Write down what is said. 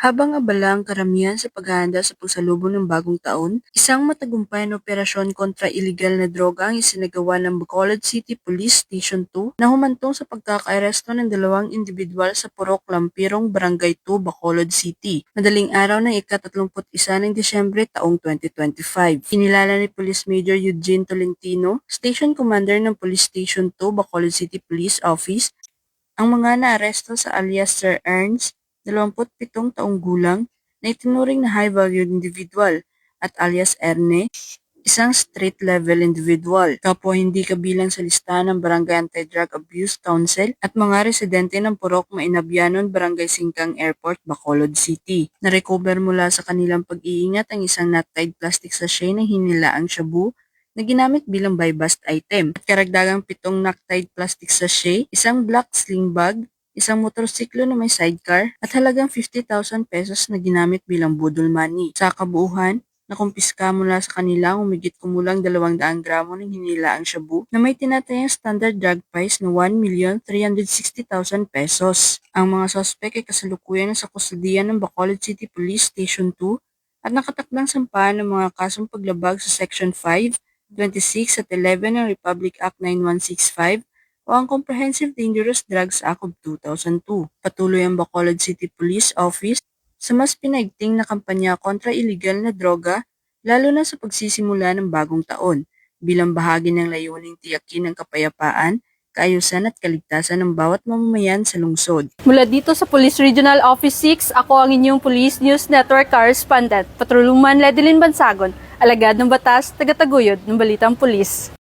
Habang abala ang karamihan sa paghahanda sa pagsalubong ng bagong taon, isang matagumpay na operasyon kontra iligal na droga ang isinagawa ng Bacolod City Police Station 2 na humantong sa pagkakaaresto ng dalawang individual sa Purok Lampirong, Barangay 2, Bacolod City, madaling araw ng ika-31 ng Disyembre taong 2025. Kinilala ni Police Major Eugene Tolentino, Station Commander ng Police Station 2, Bacolod City Police Office, ang mga naaresto sa alias Sir Ernst, 27 taong gulang, na itinuring na high-value individual, at alias Erne, isang street-level individual, kapwa hindi kabilang sa listahan ng Barangay Anti-Drug Abuse Council at mga residente ng Purok Mainabyanon, Barangay Singkang Airport, Bacolod City. Na-recover mula sa kanilang pag-iingat ang isang knot-tied plastic sachet na hinilaang shabu na ginamit bilang buy-bust item, at karagdagang 7 knot-tied plastic sachet, isang black sling bag, isang motorsiklo na may sidecar, at halagang 50,000 pesos na ginamit bilang budol money. Sa kabuuhan, nakumpiska mula sa kanila ang humigit kumulang 200 gramo ng hinilaang shabu na may tinatayang standard drug price na 1,360,000 pesos. Ang mga sospek ay kasalukuyan sa kustudiya ng Bacolod City Police Station 2 at nakatakdang sampahan ng mga kasong paglabag sa Section 5, 26 at 11 ng Republic Act 9165 o ang Comprehensive Dangerous Drugs Act of 2002. Patuloy ang Bacolod City Police Office sa mas pinaigting na kampanya kontra iligal na droga, lalo na sa pagsisimula ng bagong taon, bilang bahagi ng layuning tiyakin ng kapayapaan, kaayusan at kaligtasan ng bawat mamamayan sa lungsod. Mula dito sa Police Regional Office 6, ako ang inyong Police News Network Correspondent, Patrolman Ledeline Bansagon, alagad ng batas, tagataguyod ng Balitang Pulis.